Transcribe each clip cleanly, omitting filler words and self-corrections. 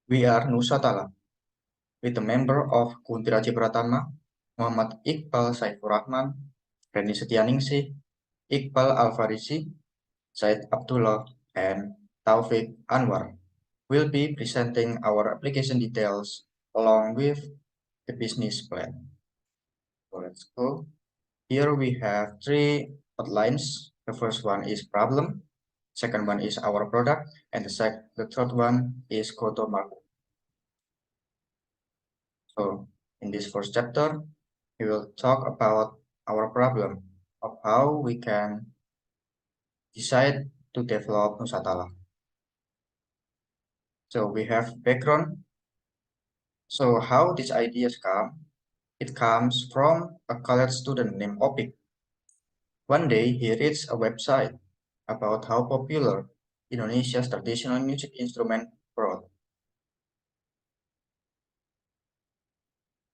We are Nusatala, with a member of Guntur Pratama, Mochammad Iqbal Syaifurrahman, Reni Setyaningsih, Iqbal Alfarizi, Zaed Abdullah, and Taufik Anwar will be presenting our application details along with the business plan. So let's go. Here we have three outlines. The first one is problem, second one is our product, and the third one is go-to-market. So in this first chapter, we will talk about our problem of how we can decide to develop Nusatala. So we have background. So how these ideas come? It comes from a college student named Opik. One day he reads a website about how popular Indonesia's traditional music instrument brought.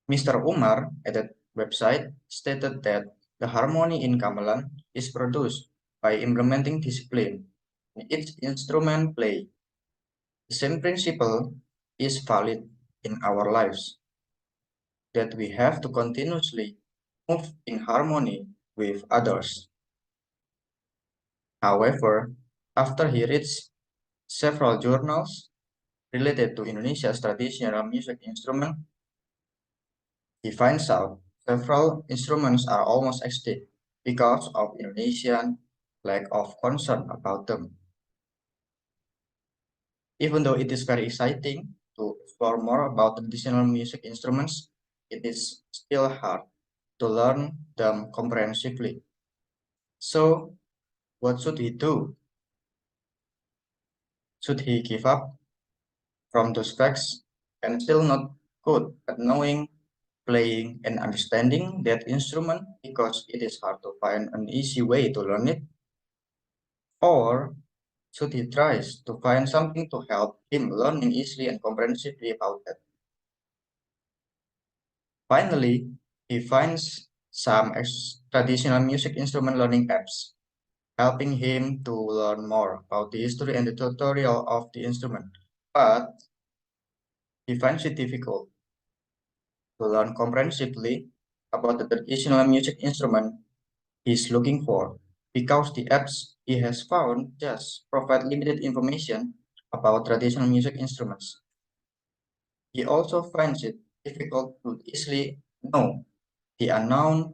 Mr. Umar at that website stated that the harmony in gamelan is produced by implementing discipline in each instrument play. The same principle is valid in our lives, that we have to continuously move in harmony with others. However, after he reads several journals related to Indonesia's traditional music instrument, he finds out several instruments are almost extinct because of Indonesian lack of concern about them. Even though it is very exciting to explore more about traditional music instruments, it is still hard to learn them comprehensively. So, what should he do? Should he give up from those facts and still not good at knowing, playing, and understanding that instrument because it is hard to find an easy way to learn it? Or should he try to find something to help him learning easily and comprehensively about that? Finally, he finds some traditional music instrument learning apps, helping him to learn more about the history and the tutorial of the instrument. But he finds it difficult to learn comprehensively about the traditional music instrument he's looking for, because the apps he has found just provide limited information about traditional music instruments. He also finds it difficult to easily know the unknown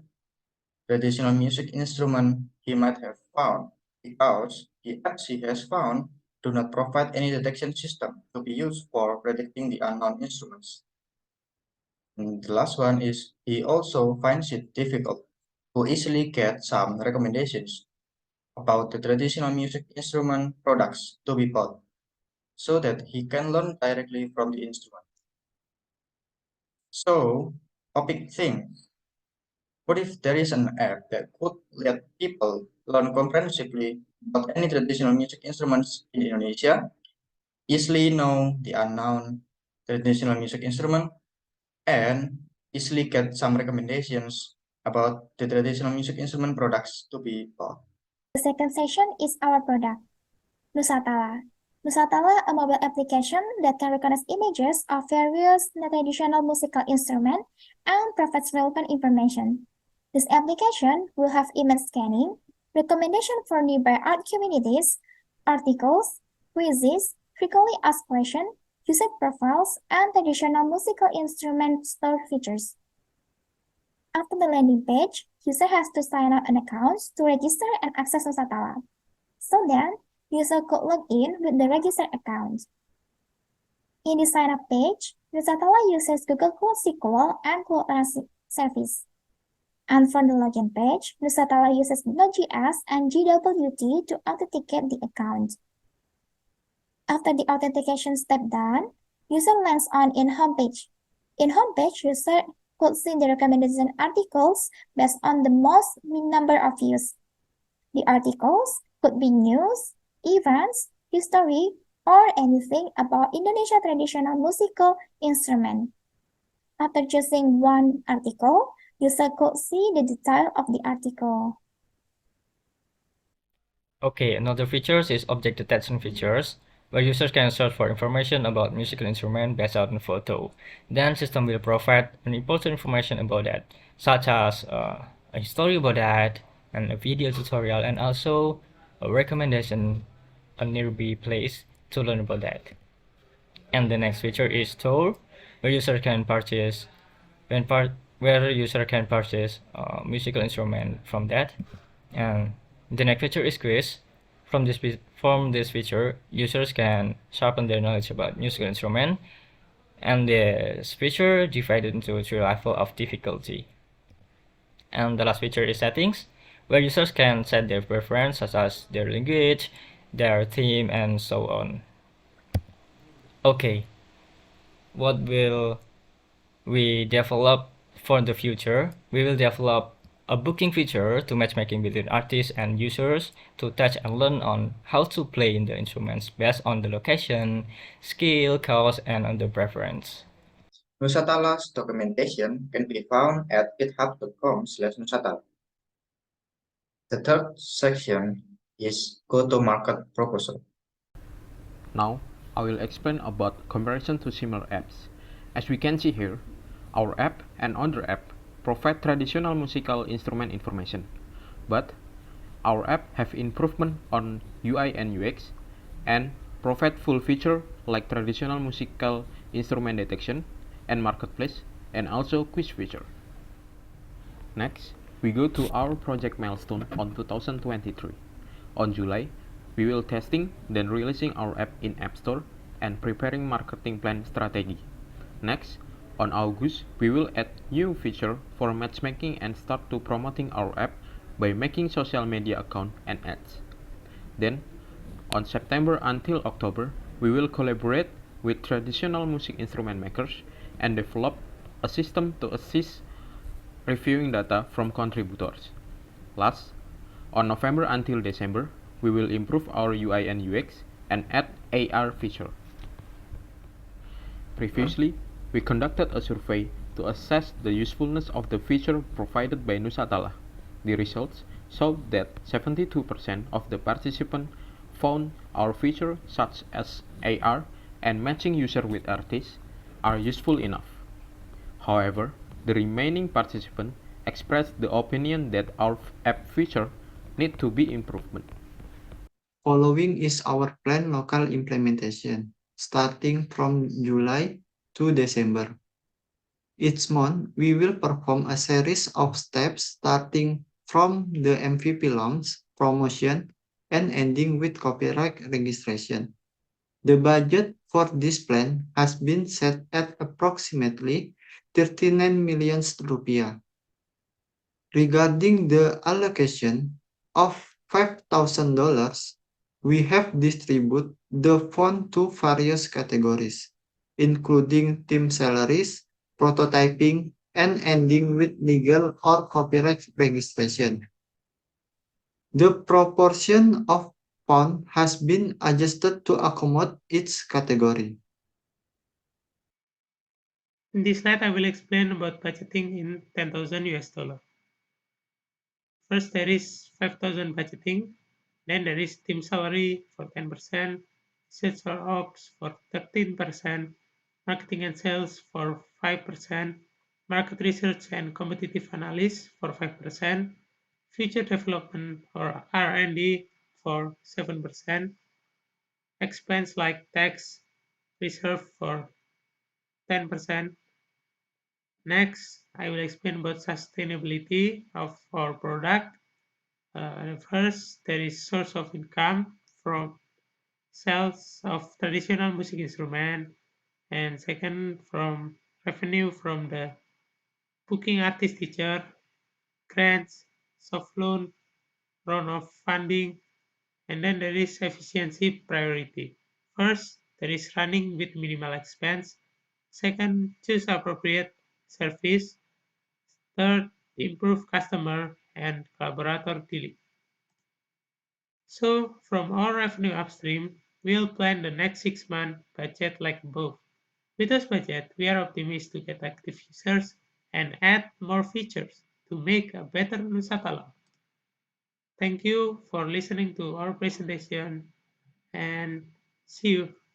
traditional music instrument he might have found, because the apps he has found do not provide any detection system to be used for predicting the unknown instruments. And the last one is he also finds it difficult to easily get some recommendations about the traditional music instrument products to be bought, so that he can learn directly from the instrument. So, Topic thinks, what if there is an app that could let people learn comprehensively about any traditional music instruments in Indonesia, easily know the unknown traditional music instrument, and easily get some recommendations about the traditional music instrument products to be bought? The second section is our product, Nusatala. Nusatala, a mobile application that can recognize images of various traditional musical instruments and provides relevant information. This application will have image scanning, recommendation for nearby art communities, articles, quizzes, frequently asked questions, user profiles, and traditional musical instrument store features. After the landing page, user has to sign up an account to register and access Nusatala. So then, user could log in with the registered account. In the sign up page, Nusatala uses Google Cloud SQL and Cloud Service. And from the login page, Nusatala uses Node.js and GWT to authenticate the account. After the authentication step done, user lands on in homepage. In homepage, user could see the recommendation articles based on the most number of views. The articles could be news, events, history, or anything about Indonesia traditional musical instrument. After choosing one article, user could see the detail of the article. Okay, another features is object detection features. where users can search for information about musical instrument based on photo. Then system will provide an important information about that, such as a history about that, and a video tutorial, and also a recommendation a nearby place to learn about that. And the next feature is store, where user can purchase when part where user can purchase musical instrument from that. And the next feature is quiz. From this feature, users can sharpen their knowledge about musical instrument, and this feature divided into three levels of difficulty. And the last feature is settings, where users can set their preference such as their language, their theme, and so on. Okay, what will we develop for the future? We will develop a booking feature to matchmaking between artists and users to touch and learn on how to play in the instruments based on the location, skill, cost, and on the preference. Nusatala's documentation can be found at github.com/Nusatala. The third section is go-to-market proposal. Now, I will explain about comparison to similar apps. As we can see here, our app and other app provide traditional musical instrument information, but our app have improvement on UI and UX and provide full feature like traditional musical instrument detection and marketplace and also quiz feature. Next, we go to our project milestone on 2023. On July, we will testing, then releasing our app in App Store and preparing marketing plan strategy. Next, on August, we will add new feature for matchmaking and start to promoting our app by making social media account and ads. Then, on September until October, we will collaborate with traditional music instrument makers and develop a system to assist reviewing data from contributors. Last, on November until December, we will improve our UI and UX and add AR feature. Previously, we conducted a survey to assess the usefulness of the feature provided by Nusatala. The results showed that 72% of the participants found our feature such as AR and matching user with artists are useful enough. However, the remaining participants expressed the opinion that our app feature need to be improvement. Following is our planned local implementation, starting from July to December. Each month, we will perform a series of steps starting from the MVP launch, promotion, and ending with copyright registration. The budget for this plan has been set at approximately 39 million rupiah. Regarding the allocation of $5,000, we have distributed the fund to various categories, including team salaries, prototyping, and ending with legal or copyright registration. The proportion of fund has been adjusted to accommodate each category. In this slide, I will explain about budgeting in 10,000 US dollar. First, there is 5,000 budgeting. Then there is team salary for 10%, sales for ops for 13%, marketing and sales for 5%, market research and competitive analysis for 5%, feature development or R&D for 7%, expense like tax reserve for 10%. Next, I will explain about sustainability of our product. First, there is source of income from sales of traditional music instrument, and second, from revenue from the booking artist teacher, grants, soft loan, round of funding, and then there is efficiency priority. First, there is running with minimal expense. Second, choose appropriate service. Third, improve customer and collaborator dealing. So from our revenue upstream, we'll plan the next 6 month budget like above. With this budget, we are optimistic to get active users and add more features to make a better Nusatala. Thank you for listening to our presentation and See you.